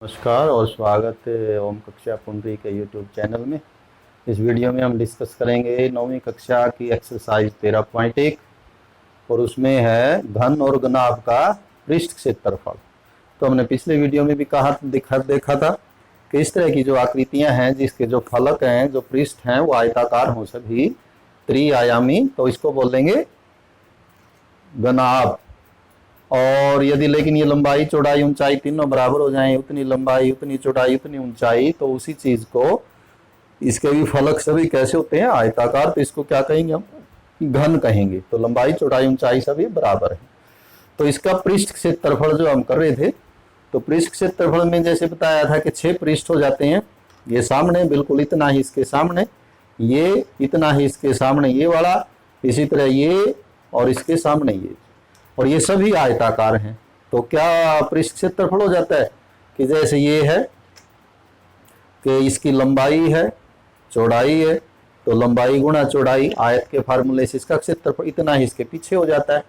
नमस्कार और स्वागत है ओम कक्षा पुंडरी के यूट्यूब चैनल में। इस वीडियो में हम डिस्कस करेंगे 9वीं कक्षा की एक्सरसाइज 13.1 और उसमें है घन और घनाभ का पृष्ठ क्षेत्रफल। तो हमने पिछले वीडियो में भी देखा था कि इस तरह की जो आकृतियां हैं जिसके जो फलक हैं, जो पृष्ठ हैं, वो आयताकार हों, सभी त्रिआयामी, तो इसको बोलेंगे घनाभ। और यदि लेकिन ये लंबाई चौड़ाई ऊंचाई तीनों बराबर हो जाएं, उतनी लंबाई उतनी चौड़ाई उतनी ऊंचाई, तो उसी चीज को, इसके भी फलक सभी कैसे होते हैं? आयताकार। तो इसको क्या कहेंगे? हम घन कहेंगे। तो लंबाई चौड़ाई ऊंचाई सभी बराबर है। तो इसका पृष्ठ क्षेत्रफल जो हम कर रहे थे, तो पृष्ठ क्षेत्रफल में जैसे बताया था कि 6 पृष्ठ हो जाते हैं। ये सामने बिल्कुल इतना ही इसके सामने, ये इतना ही इसके सामने ये वाला, इसी तरह ये और इसके सामने ये, और ये सभी आयताकार हैं। तो क्या पृष्ठ क्षेत्रफल हो जाता है कि जैसे ये है कि इसकी लंबाई है, चौड़ाई है, तो लंबाई गुणा चौड़ाई, आयत के फार्मूले से इसका क्षेत्रफल इतना ही इसके पीछे हो जाता है।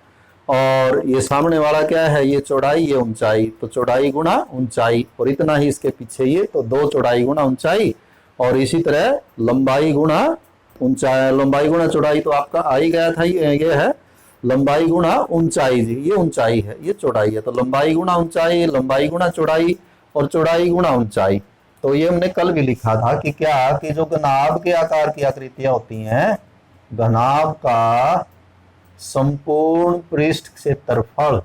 और ये सामने वाला क्या है? ये चौड़ाई, ये ऊंचाई, तो चौड़ाई गुणा ऊंचाई, और इतना ही इसके पीछे ये, तो 2 चौड़ाई गुणा ऊंचाई, और इसी तरह लंबाई गुणा ऊंचाई, लंबाई गुणा चौड़ाई तो आपका आ ही गया था। ये है लंबाई गुणा ऊंचाई, जी ये ऊंचाई है, ये चौड़ाई है, तो लंबाई गुणा ऊंचाई, लंबाई गुणा चौड़ाई, और चौड़ाई गुणा ऊंचाई। तो ये हमने कल भी लिखा था कि क्या कि जो घनाभ के आकार की आकृतियां होती हैं, घनाभ का संपूर्ण पृष्ठ क्षेत्रफल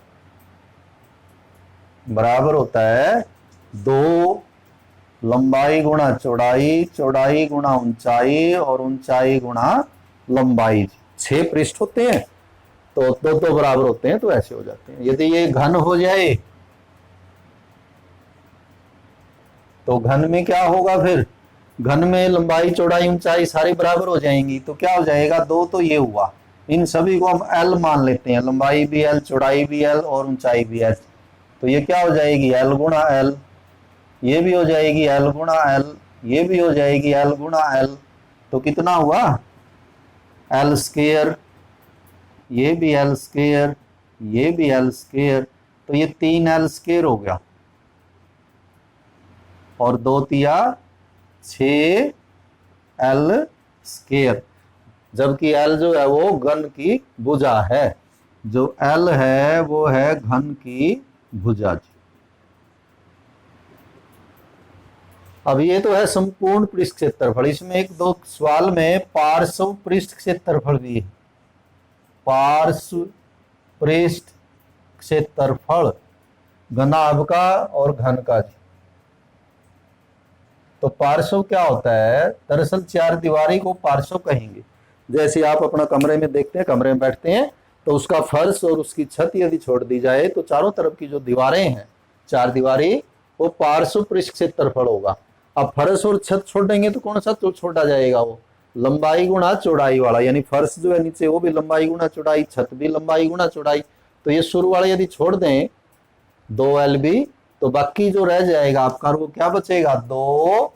बराबर होता है 2 लंबाई गुणा चौड़ाई, चौड़ाई गुणा ऊंचाई, और ऊंचाई गुणा लंबाई। 6 पृष्ठ होते हैं तो 2 बराबर होते हैं, तो ऐसे हो जाते हैं। यदि ये घन हो जाए तो घन में क्या होगा? फिर घन में लंबाई चौड़ाई ऊंचाई सारी बराबर हो जाएंगी, तो क्या हो जाएगा? 2 तो ये हुआ, इन सभी को हम एल मान लेते हैं, लंबाई भी एल, चौड़ाई भी एल, और ऊंचाई भी एल। तो ये क्या हो जाएगी? एल गुणा एल, ये भी हो जाएगी एल गुणा एल, ये भी हो जाएगी एल गुणा एल। तो कितना हुआ? एल स्क्वायर, ये भी एल स्क्वायर, ये भी एल स्क्वायर, तो ये 3 एल स्क्वायर हो गया, और 2 तिया 6 एल स्क्वायर। जबकि एल जो है वो घन की भुजा है, जो एल है वो है घन की भुजा जी। अब ये तो है संपूर्ण पृष्ठ क्षेत्रफल। इसमें 1-2 सवाल में पार्श्व पृष्ठ क्षेत्रफल भी है। पार्श्व पृष्ठ क्षेत्रफल घनाभ का और घन का जी। तो पार्श्व क्या होता है? दरअसल 4 दीवारी को पार्श्व कहेंगे। जैसे आप अपना कमरे में देखते हैं, कमरे में बैठते हैं, तो उसका फर्श और उसकी छत यदि छोड़ दी जाए तो चारों तरफ की जो दीवारें हैं, 4 दीवारी, वो पार्श्व पृष्ठ क्षेत्रफल होगा। अब फर्श और छत छोड़ देंगे तो कौन सा छोड़ा जाएगा? वो लंबाई गुणा चौड़ाई वाला, यानी फर्श जो है नीचे वो भी लंबाई गुणा चौड़ाई, छत भी लंबाई गुणा चौड़ाई। तो ये शुरू वाले यदि छोड़ दें 2 एल बी, तो बाकी जो रह जाएगा आपका वो क्या बचेगा? 2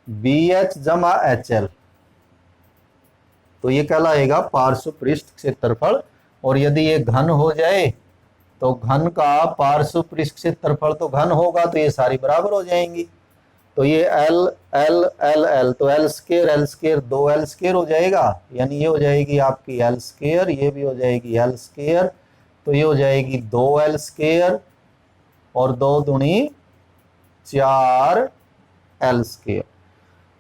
बी एच जमा एच एल। तो ये कहलाएगा पार्श्व पृष्ठ क्षेत्रफल। और यदि ये घन हो जाए तो घन का पार्श्व पृष्ठ क्षेत्रफल तो घन होगा, तो ये सारी बराबर हो जाएंगी। तो ये एल एल एल एल, तो एल स्क्वायर 2 एल स्क्वायर हो जाएगा, यानी ये हो जाएगी आपकी एल स्क्वायर, ये भी हो जाएगी एल स्क्वायर, तो ये हो जाएगी 2 एल स्क्वायर, और 2 दूनी 4 एल स्क्वायर।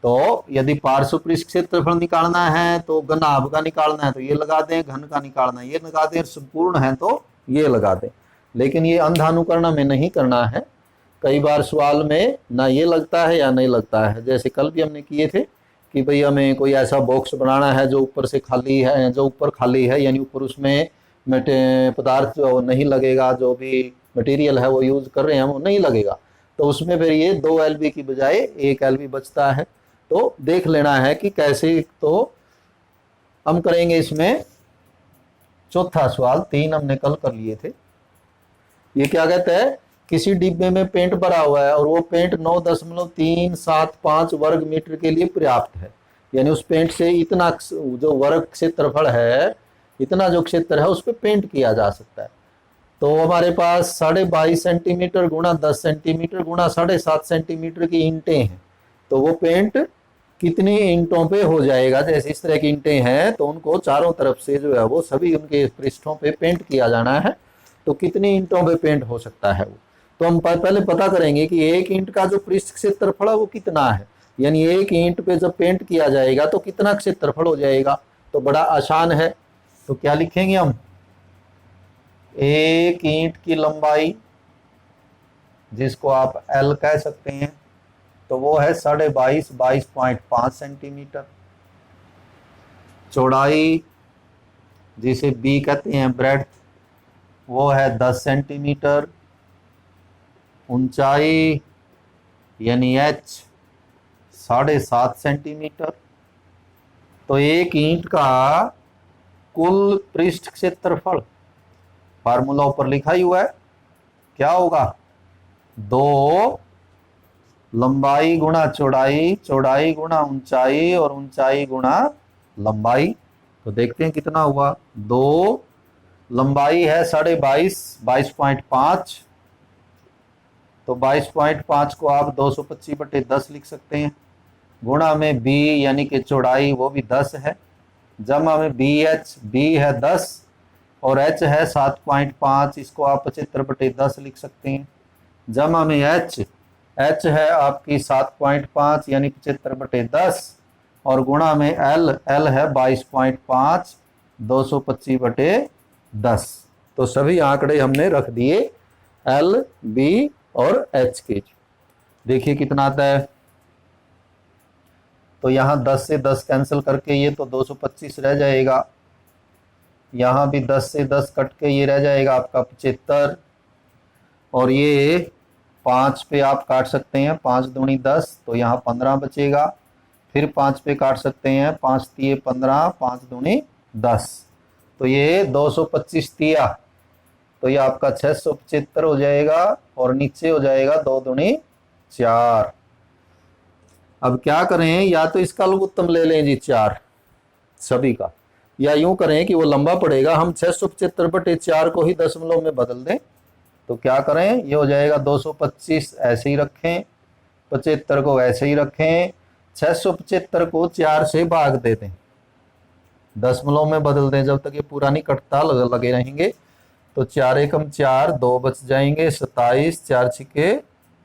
तो यदि पार्श्व पृष्ठ क्षेत्रफल निकालना है तो घनाभ का निकालना है तो ये लगा दें, घन का निकालना है ये लगा दें, संपूर्ण है तो ये लगा दें। लेकिन ये अंधानुकरण में नहीं करना है। कई बार सवाल में ना ये लगता है या नहीं लगता है। जैसे कल भी हमने किए थे कि भाई हमें कोई ऐसा बॉक्स बनाना है जो ऊपर से खाली है, जो ऊपर खाली है, यानी ऊपर उसमें पदार्थ जो नहीं लगेगा, जो भी मटेरियल है वो यूज कर रहे हैं वो नहीं लगेगा, तो उसमें फिर ये 2 एलबी की बजाय 1 एलबी बचता है। तो देख लेना है कि कैसे। तो हम करेंगे इसमें चौथा सवाल, 3 हमने कल कर लिए थे। ये क्या कहता है? किसी डिब्बे में पेंट भरा हुआ है और वो पेंट 9.375 वर्ग मीटर के लिए पर्याप्त है, यानी उस पेंट से इतना जो वर्ग क्षेत्रफल है, इतना जो क्षेत्र है उस पर पेंट किया जा सकता है। तो हमारे पास 22.5 सेंटीमीटर गुणा 10 सेंटीमीटर गुणा 7.5 सेंटीमीटर की ईंटें हैं। तो वो पेंट कितनी ईंटों पे हो जाएगा? जैसे इस तरह की ईंटें हैं तो उनको चारों तरफ से जो है वो सभी उनके पृष्ठों पे पेंट किया जाना है। तो कितनी ईंटों पे पेंट हो सकता है वो? तो हम पहले पता करेंगे कि एक ईंट का जो पृष्ठ क्षेत्रफल है वो कितना है, यानी एक ईंट पे जब पेंट किया जाएगा तो कितना क्षेत्रफल हो जाएगा। तो बड़ा आसान है, तो क्या लिखेंगे हम? एक ईंट की लंबाई, जिसको आप L कह सकते हैं, तो वो है 22.5 सेंटीमीटर। चौड़ाई, जिसे B कहते हैं, ब्रेड्थ, वो है 10 सेंटीमीटर। ऊंचाई यानी H 7.5 सेंटीमीटर। तो एक ईंट का कुल पृष्ठ क्षेत्रफल फार्मूला ऊपर लिखा ही हुआ है, क्या होगा? 2 लंबाई गुणा चौड़ाई, चौड़ाई गुणा ऊंचाई और ऊंचाई गुणा लंबाई। तो देखते हैं कितना हुआ। 2 लंबाई है 22.5, तो 22.5 को आप 225/10 लिख सकते हैं। गुणा में B यानी कि चौड़ाई, वो भी 10 है। जमा में BH, B है 10 और H है 7.5, इसको आप 75/10 लिख सकते हैं। जमा में H है आपकी 7.5 यानी 75/10 और गुणा में L है 22.5, 225/10। तो सभी आंकड़े हमने रख दिए L, B और H के। देखिए कितना आता है। तो यहाँ 10 से 10 कैंसिल करके ये तो 225 रह जाएगा। यहाँ भी 10 से 10 कट के ये रह जाएगा आपका 75। और ये 5 पे आप काट सकते हैं, 5 दूनी 10, तो यहाँ 15 बचेगा। फिर 5 पे काट सकते हैं, 5 तिये 15, 5 दूनी 10, तो ये 225 तिया, तो ये आपका 675 हो जाएगा। और नीचे हो जाएगा 2 दूनी 4। अब क्या करें, या तो इसका लघुत्तम ले लें जी 4 सभी का, या यूं करें कि वो लंबा पड़ेगा, हम 675/4 को ही दशमलव में बदल दें। तो क्या करें, ये हो जाएगा 225 ऐसे ही रखें, 75 को ऐसे ही रखें, 675 को 4 से भाग दे दें, दशमलव में बदल दें जब तक ये पूरा नहीं कटता, लगे रहेंगे। तो 4 एकम 4, 2 बच जाएंगे, 27, 4 छिके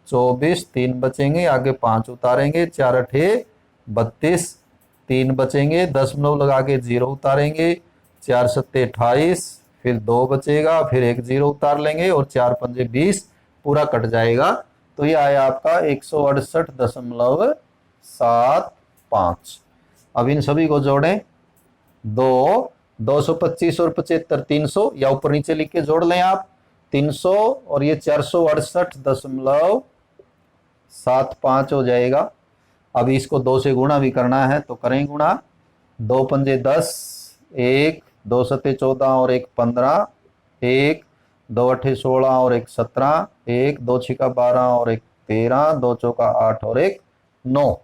24, 3 बचेंगे, आगे 5 उतारेंगे, 4 अठे 32, 3 बचेंगे, दशमलव लगा के 0 उतारेंगे, 4 सत्ते 28, फिर 2 बचेगा, फिर एक 0 उतार लेंगे और 4 पंजे 20, पूरा कट जाएगा। तो ये आया आपका 168.75। अब इन सभी को जोड़ें, 225 और 75 300, या ऊपर नीचे लिख के जोड़ लें आप, 300 और ये 468.75 हो जाएगा। अभी इसको 2 से गुणा भी करना है तो करें गुणा, 2 पंजे 10, 1, 2 सत्ते 14 और 1 15, 1, 2 अठे 16 और 1 17, 1, 2 छिका 12 और 1 13, 2 चौका 8 और 1 9।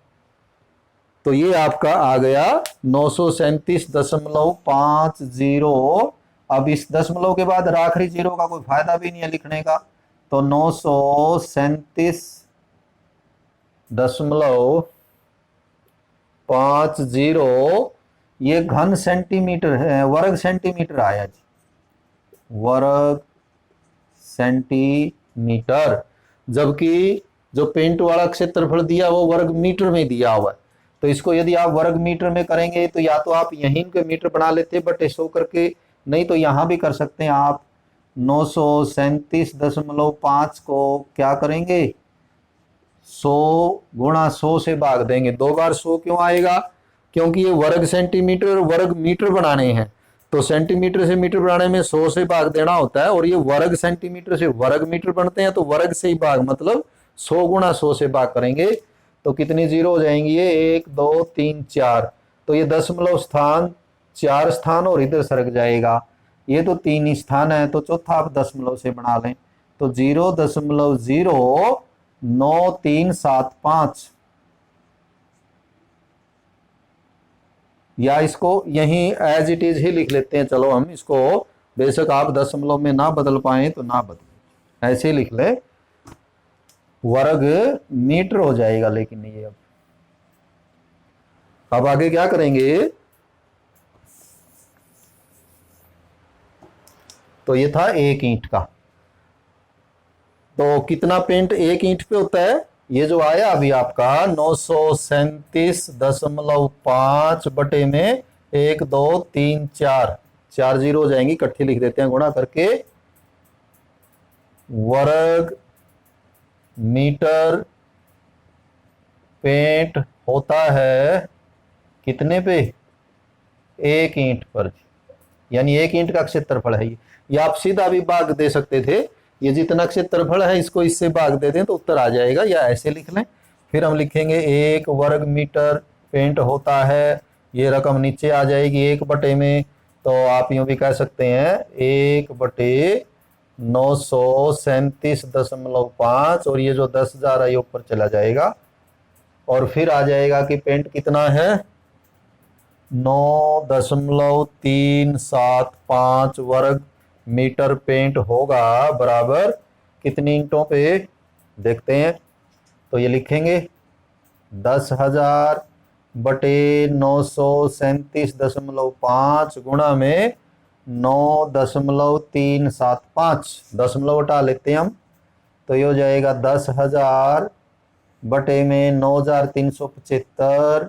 तो ये आपका आ गया 937.50। अब इस दशमलव के बाद आखिरी 0 का कोई फायदा भी नहीं है लिखने का, तो 937.50 ये घन सेंटीमीटर है, वर्ग सेंटीमीटर आया जी, वर्ग सेंटीमीटर। जबकि जो पेंट वाला क्षेत्रफल दिया वो वर्ग मीटर में दिया हुआ है। तो इसको यदि आप वर्ग मीटर में करेंगे तो या तो आप यहीं के मीटर बना लेते बट शो करके, नहीं तो यहां भी कर सकते हैं आप। 937.5 को क्या करेंगे, 100 गुणा 100 से भाग देंगे। 2 बार 100 क्यों आएगा, क्योंकि ये वर्ग सेंटीमीटर और वर्ग मीटर बनाने हैं, तो सेंटीमीटर से मीटर बनाने में 100 से भाग देना होता है, और ये वर्ग सेंटीमीटर से वर्ग मीटर बनते हैं, तो वर्ग से ही भाग, मतलब 100 गुणा 100 से भाग करेंगे तो कितनी 0 हो जाएंगी, ये 1 2 3 4, तो ये दशमलव स्थान 4 स्थान और इधर सरक जाएगा, ये तो 3 ही स्थान है, तो चौथा आप दशमलव से बना लें, तो 0.09375, या इसको यहीं एज इट इज ही लिख लेते हैं। चलो हम इसको बेशक आप दशमलव में ना बदल पाए तो ना बदले, ऐसे लिख ले, वर्ग मीटर हो जाएगा। लेकिन ये अब आगे क्या करेंगे, तो ये था 1 ईंट का। तो कितना पेंट 1 ईंट पे होता है, ये जो आया अभी आपका 937.5 बटे में 1 2 3 4, 4 जीरो हो जाएंगी, इकट्ठी लिख देते हैं गुणा करके, वर्ग मीटर पेंट होता है कितने पे, 1 ईंट पर, यानी 1 ईंट का क्षेत्रफल है ये आप सीधा भी भाग दे सकते थे, ये जितना क्षेत्रफल है इसको इससे भाग दे दें तो उत्तर आ जाएगा, या ऐसे लिख लें। फिर हम लिखेंगे 1 वर्ग मीटर पेंट होता है, ये रकम नीचे आ जाएगी 1 बटे में, तो आप यूं भी कह सकते हैं 1 बटे 937.5, और ये जो 10,000 है ये ऊपर चला जाएगा, और फिर आ जाएगा कि पेंट कितना है 9.375 वर्ग मीटर पेंट होगा बराबर कितनी ईंटों पे, देखते हैं। तो ये लिखेंगे 10,000 बटे 937.5 गुणा में 9.375, दशमलव हटा लेते हैं हम, तो ये हो जाएगा 10,000 बटे में 9,375,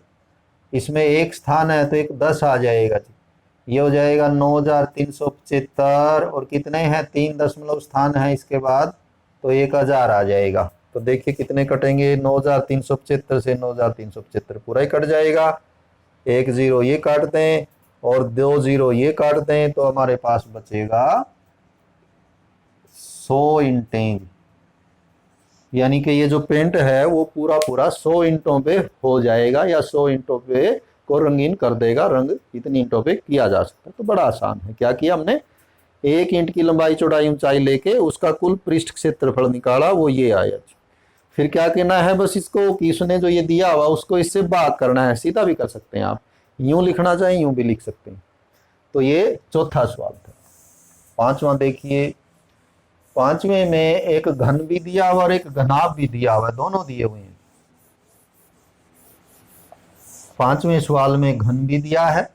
इसमें एक स्थान है तो एक 10 आ जाएगा जी, ये हो जाएगा 9,375, और कितने हैं 3 दशमलव स्थान है इसके बाद, तो 1,000 आ जाएगा। तो देखिए कितने कटेंगे, 9,375 से 9,375 पूरा ही कट जाएगा, 1 जीरो ये काट दें और 2 जीरो ये काट दें, तो हमारे पास बचेगा 100 ईंटें, यानी कि ये जो पेंट है वो पूरा पूरा 100 ईंटों पे हो जाएगा, या 100 ईंटों पे को रंगीन कर देगा, रंग इतनी ईंटों पे किया जा सकता है। तो बड़ा आसान है, क्या किया हमने, 1 ईंट की लंबाई चौड़ाई ऊंचाई लेके उसका कुल पृष्ठ क्षेत्रफल निकाला, वो ये आया। फिर क्या कहना है, बस इसको कि इसने जो ये दिया हुआ उसको इससे भाग करना है, सीधा भी कर सकते हैं आप, यूं लिखना चाहें यूं भी लिख सकते हैं। तो ये चौथा सवाल था। पांचवा देखिए, पांचवें में एक घन भी दिया हुआ और एक घनाभ भी दिया हुआ है, दोनों दिए हुए हैं। पांचवें सवाल में घन भी दिया है,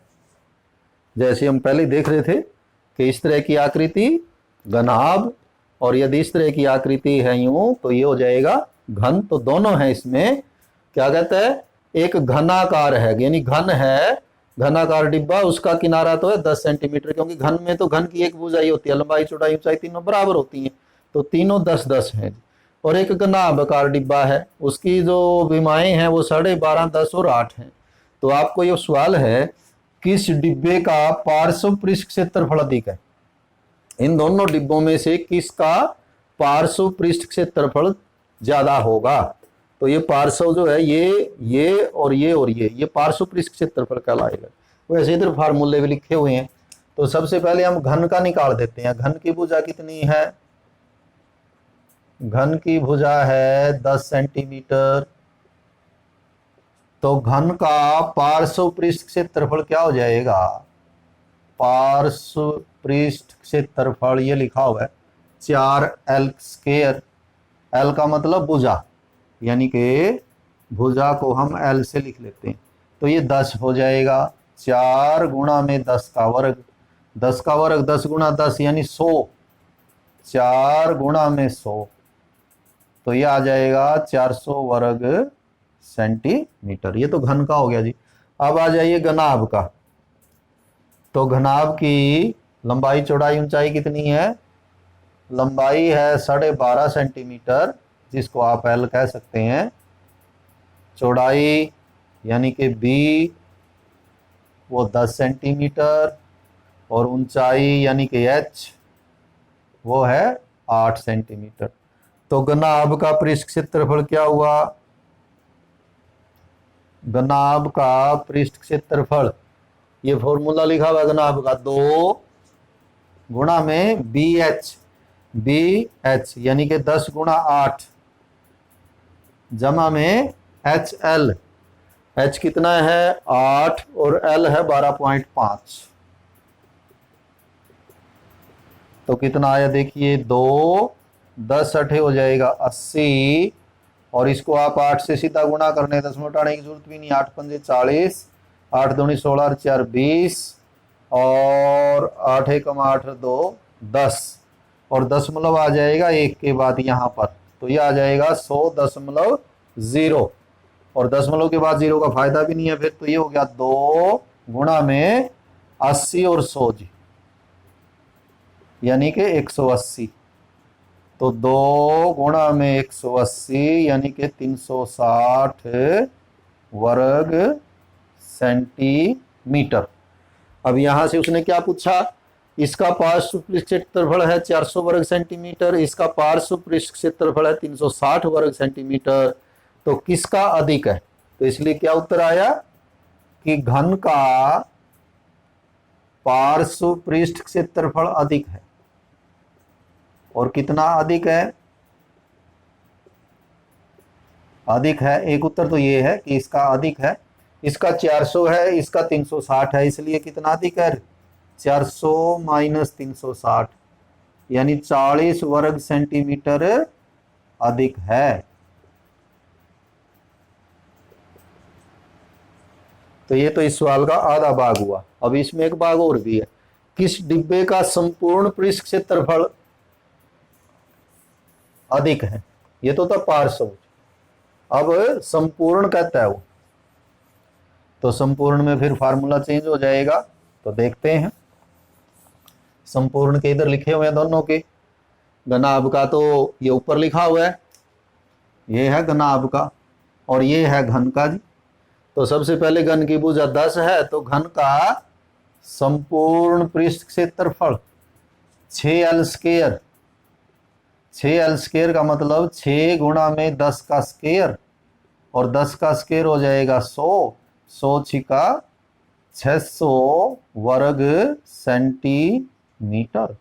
जैसे हम पहले देख रहे थे कि इस तरह की आकृति घनाभ, और यदि इस तरह की आकृति है यूं तो ये हो जाएगा घन। तो दोनों है इसमें, क्या कहता है, एक घनाकार है, यानी घन है, घनाकार डिब्बा, उसका किनारा तो है 10 सेंटीमीटर, क्योंकि घन में तो घन की एक भुजाई होती है, लंबाई चौड़ाई ऊंचाई तीनों बराबर होती हैं, तो तीनों 10-10 हैं। और एक घनाभकार डिब्बा है, उसकी जो विमाएं हैं वो 12.5, 10 और 8 हैं। तो आपको ये सवाल है, किस डिब्बे का पार्श्व पृष्ठ क्षेत्रफल अधिक है, इन दोनों डिब्बों में से किसका पार्श्व पृष्ठ क्षेत्रफल ज्यादा होगा। तो ये पार्श्व जो है ये और ये पार्श्व पृष्ठ क्षेत्रफल कहलाएगा। वैसे इधर फार्मूले भी लिखे हुए हैं। तो सबसे पहले हम घन का निकाल देते हैं। घन की भुजा कितनी है, घन की भुजा है 10 सेंटीमीटर। तो घन का पार्श्व पृष्ठ क्षेत्रफल क्या हो जाएगा, पार्श्व पृष्ठ क्षेत्रफल ये लिखा हुआ है 4l²। l का मतलब भुजा, यानी कि भुजा को हम l से लिख लेते हैं, तो ये 10 हो जाएगा। 4 गुणा में 10 का वर्ग, 10 का वर्ग 10 गुणा 10 यानी 100, 4 गुणा में 100, तो ये आ जाएगा 400 वर्ग सेंटीमीटर। ये तो घन का हो गया जी। अब आ जाइए घनाभ का। तो घनाभ की लंबाई चौड़ाई ऊंचाई कितनी है, लंबाई है 12.5 सेंटीमीटर, जिसको आप L कह सकते हैं। चौड़ाई यानी कि B वो 10 सेंटीमीटर, और ऊंचाई यानी कि H वो है 8 सेंटीमीटर। तो घनाभ का पृष्ठ क्षेत्रफल क्या हुआ, घनाभ का पृष्ठ क्षेत्रफल, ये फॉर्मूला लिखा हुआ घनाभ का, 2 गुणा में BH, BH यानी कि 10 गुणा 8 जमा में HL, H कितना है 8 और L है 12.5। तो कितना आया देखिए, 2 10 8 हो जाएगा 80, और इसको आप 8 से सीधा गुणा करने, 10 में उठाने की जरूरत भी नहीं, 8 पंजे 40, 8 दूनी 16 और 4 20, और 8 एकम 8 2 10, और दशमलव आ जाएगा एक के बाद यहाँ पर, तो ये आ जाएगा 100.0, और दशमलव के बाद 0 का फायदा भी नहीं है फिर, तो ये हो गया 2 गुणा में 80 और 100 जी, यानी कि 180। तो 2 गुणा में 180 यानी कि 360 वर्ग सेंटीमीटर। अब यहां से उसने क्या पूछा, इसका पार्श्व पृष्ठ क्षेत्रफल है 400 वर्ग सेंटीमीटर, इसका पार्श्व पृष्ठ क्षेत्रफल है 360 वर्ग सेंटीमीटर, तो किसका अधिक है? तो इसलिए क्या उत्तर आया कि घन का पार्श्व पृष्ठ क्षेत्रफल अधिक है। और कितना अधिक है? अधिक है, एक उत्तर तो ये है कि इसका अधिक है, इसका 400 है, इसका 360 है, इसलिए कितना अधिक है? 400 माइनस 360 यानी 40 वर्ग सेंटीमीटर अधिक है। तो ये तो इस सवाल का आधा भाग हुआ। अब इसमें एक भाग और भी है, किस डिब्बे का संपूर्ण पृष्ठ क्षेत्रफल अधिक है? ये तो था पार्श्व, अब संपूर्ण कहता है वो, तो संपूर्ण में फिर फार्मूला चेंज हो जाएगा। तो देखते हैं, संपूर्ण के इधर लिखे हुए हैं दोनों के, घनाभ का तो ये ऊपर लिखा हुआ है, ये है घनाभ का और ये है घन का जी। तो सबसे पहले घन की भुजा 10 है, तो घन का संपूर्ण पृष्ठ क्षेत्रफल 6l स्क्वायर, 6l स्क्वायर का मतलब 6 गुणा में 10 का स्क्वायर, और 10 का स्क्वायर हो जाएगा 100, 100 छिका 600 वर्ग सेंटीमीटर।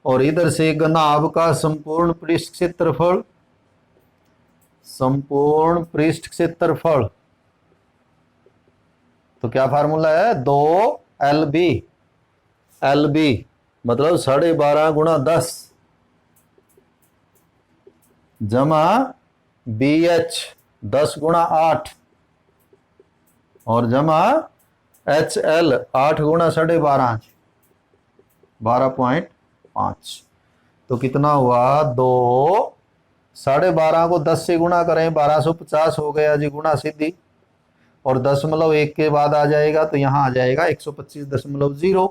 और इधर से घनाभ का संपूर्ण पृष्ठ क्षेत्रफल, संपूर्ण पृष्ठ क्षेत्रफल, तो क्या फार्मूला है? 2LB, LB मतलब 12.5 गुणा 10 जमा BH 10 गुणा 8 और जमा HL 8 गुणा 12.5 12.5। तो कितना हुआ? 2 12.5 को 10 से गुणा करें 1250 हो गया जी, गुणा सीधी, और दशमलव एक के बाद आ जाएगा तो यहाँ आ जाएगा 125.0,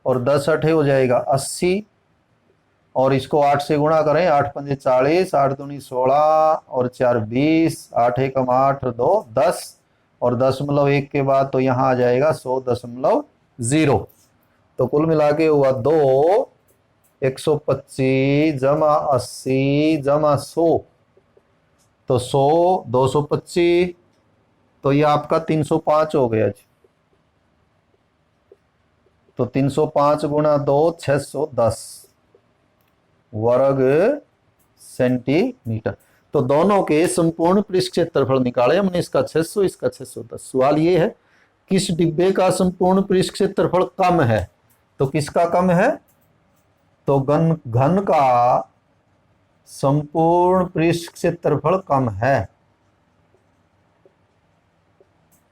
और 10 8 हो जाएगा 80, और इसको 8 से गुणा करें, 8 पंजे 40, 8 दूनी 16 और 4 20, 8 एकम 8 2 10, और दशमलव एक के बाद तो यहाँ आ जाएगा 100.0। तो कुल मिला के हुआ 2 125 जमा 80 जमा 100, तो 100 225, तो ये आपका 305 हो गया जी। तो 305 गुणा 2 610 वर्ग सेंटीमीटर। तो दोनों के संपूर्ण पृष्ठ क्षेत्रफल निकाले हमने, इसका 600 इसका 610। सवाल ये है किस डिब्बे का संपूर्ण पृष्ठ क्षेत्रफल कम है? तो किसका कम है? तो घन का संपूर्ण पृष्ठ क्षेत्रफल कम है,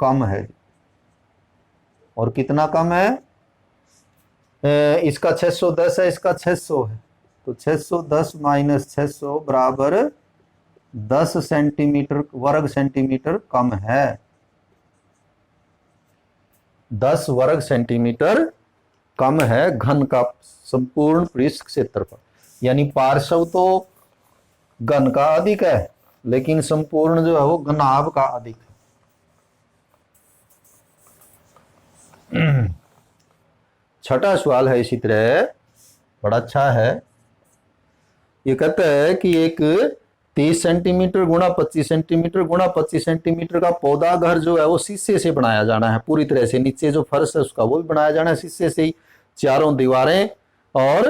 कम है। और कितना कम है? इसका 610 है, इसका 600 है, तो 610 माइनस 600 बराबर 10 सेंटीमीटर वर्ग सेंटीमीटर कम है, 10 वर्ग सेंटीमीटर कम है घन का संपूर्ण पृष्ठ क्षेत्रफल। यानी पार्श्व तो घन का अधिक है, लेकिन संपूर्ण जो है वो घनाभ का अधिक है। छठा सवाल है इसी तरह, बड़ा अच्छा है। ये कहता है कि एक 30 सेंटीमीटर गुणा 25 सेंटीमीटर गुणा 25 सेंटीमीटर का पौधा घर जो है वो शीशे से बनाया जाना है पूरी तरह से, नीचे जो फर्श है उसका वो भी बनाया जाना है शीशे से ही, चारों दीवारें और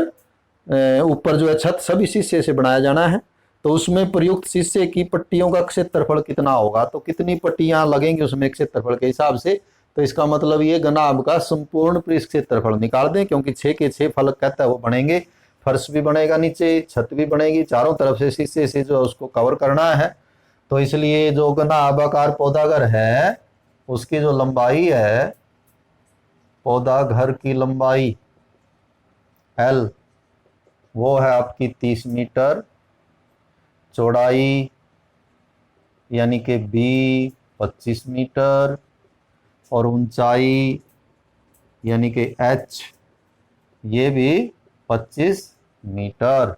ऊपर जो है छत सभी शीशे से बनाया जाना है। तो उसमें प्रयुक्त शीशे की पट्टियों का क्षेत्रफल कितना होगा? तो कितनी पट्टियां लगेंगी उसमें क्षेत्रफल के हिसाब से? तो इसका मतलब ये घनाभ का संपूर्ण पृष्ठ क्षेत्रफल निकाल दें, क्योंकि 6 के 6 फलक कहता है वो बनेंगे, फर्श भी बनेगा, नीचे छत भी बनेगी, चारों तरफ से शीशे से जो उसको कवर करना है। तो इसलिए जो घनाभाकार पौधाघर है उसकी जो लंबाई है, पौधाघर की लंबाई L वो है आपकी 30 मीटर, चौड़ाई यानी कि B 25 मीटर और ऊंचाई यानी कि H ये भी 25 मीटर।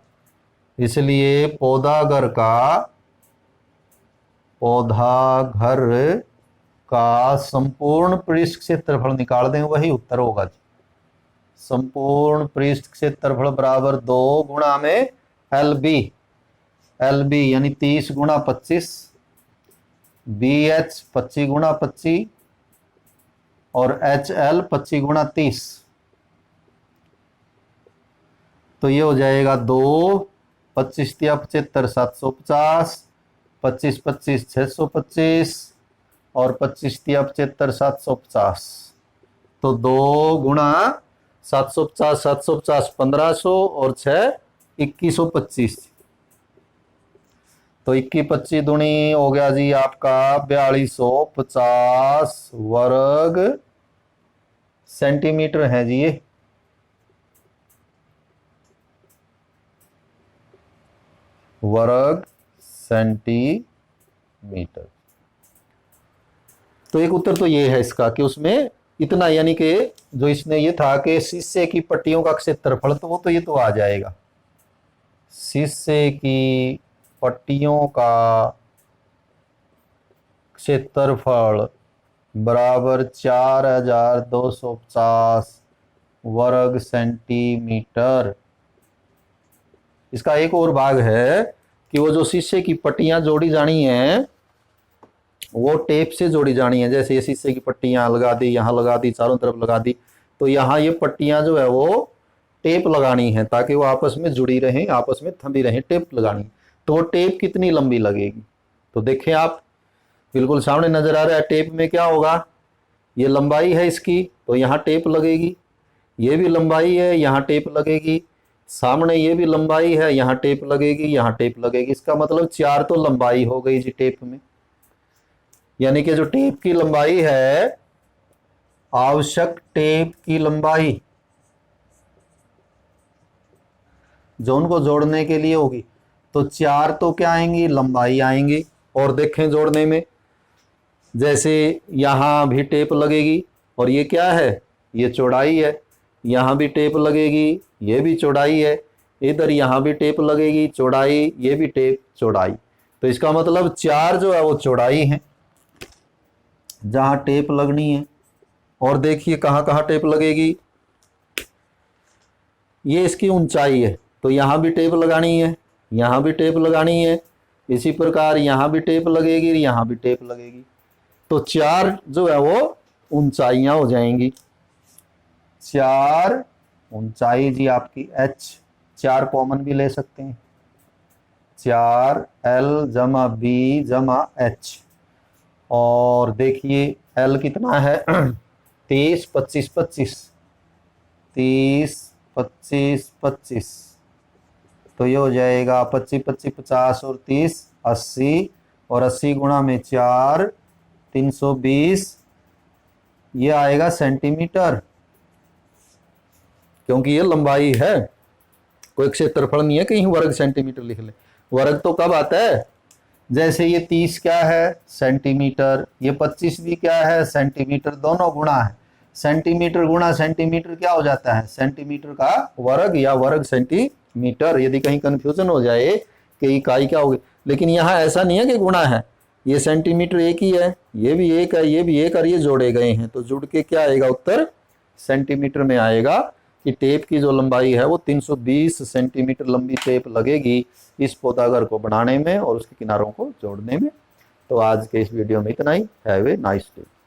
इसलिए पौधाघर का संपूर्ण पृष्ठ क्षेत्रफल निकाल दें, वही उत्तर होगा जी। संपूर्ण पृष्ठ क्षेत्रफल बराबर 2 गुणा में LB यानी 30 गुणा 25, BH 25 गुणा 25 और HL 25 गुणा 30। तो ये हो जाएगा 2, 25 तिया 75 750, 25 25 625 और 25 तिया 75 750। तो 2 गुणा 750 750 1500 और 6 2125। तो 21 25 दूनी हो गया जी आपका 4250 वर्ग सेंटीमीटर है जी ये। वर्ग सेंटीमीटर। तो एक उत्तर तो ये है इसका कि उसमें इतना, यानी कि जो इसने ये था कि शीशे की पट्टियों का क्षेत्रफल, तो वो तो ये तो आ जाएगा, शीशे की पट्टियों का क्षेत्रफल बराबर 4250 वर्ग सेंटीमीटर। इसका एक और भाग है कि वो जो शीशे की पट्टियां जोड़ी जानी है वो टेप से जोड़ी जानी है। जैसे ये शीशे की पट्टियां लगा दी, यहाँ लगा दी, चारों तरफ लगा दी, तो यहाँ ये पट्टियां जो है वो टेप लगानी है ताकि वो आपस में जुड़ी रहें, आपस में थंबी रहें, टेप लगानी। तो वो टेप कितनी लंबी लगेगी, तो देखें आप बिल्कुल सामने नजर आ रहा है, टेप में क्या होगा, ये लंबाई है इसकी, तो यहाँ टेप लगेगी, ये भी लंबाई है, यहाँ टेप लगेगी, सामने ये भी लंबाई है, यहाँ टेप लगेगी, यहाँ टेप लगेगी। इसका मतलब 4 तो लंबाई हो गई जी टेप में। यानी कि जो टेप की लंबाई है, आवश्यक टेप की लंबाई जो उनको जोड़ने के लिए होगी, तो 4 तो क्या आएंगी, लंबाई आएंगी। और देखें जोड़ने में, जैसे यहाँ भी टेप लगेगी और ये क्या है, ये चौड़ाई है, यहाँ भी टेप लगेगी, ये भी चौड़ाई है, इधर यहाँ भी टेप लगेगी, चौड़ाई, ये भी टेप, चौड़ाई। तो इसका मतलब 4 जो है वो चौड़ाई है जहाँ टेप लगनी है। और देखिए कहाँ कहाँ टेप लगेगी, ये इसकी ऊंचाई है, तो यहाँ भी टेप लगानी है, यहाँ भी टेप लगानी है, इसी प्रकार यहाँ भी टेप लगेगी, यहाँ भी टेप लगेगी। तो 4 जो है वो ऊंचाइयाँ हो जाएंगी। 4 ऊंचाई जी आपकी H, 4 कॉमन भी ले सकते हैं, 4L जमा B जमा H। और देखिए L कितना है 30 25 25, 30 25 25, तो ये हो जाएगा 25 25 50 और 30 80, और 80 गुणा में 4 320, ये आएगा सेंटीमीटर, क्योंकि ये लंबाई है, कोई क्षेत्रफल नहीं है कहीं वर्ग सेंटीमीटर लिख ले। वर्ग तो कब आता है, जैसे ये 30 क्या है सेंटीमीटर, ये 25 भी क्या है सेंटीमीटर, दोनों गुणा है, सेंटीमीटर गुणा सेंटीमीटर क्या हो जाता है, सेंटीमीटर का वर्ग या वर्ग सेंटीमीटर। यदि कहीं कंफ्यूजन हो जाए कि इकाई क्या होगी, लेकिन यहाँ ऐसा नहीं है कि गुणा है, ये सेंटीमीटर एक ही है, ये भी एक है, ये भी एक, और ये जोड़े गए हैं, तो जुड़ के क्या आएगा उत्तर सेंटीमीटर में आएगा कि टेप की जो लंबाई है वो 320 सेंटीमीटर लंबी टेप लगेगी इस पौधाघर को बनाने में और उसके किनारों को जोड़ने में। तो आज के इस वीडियो में इतना ही। Have a nice day.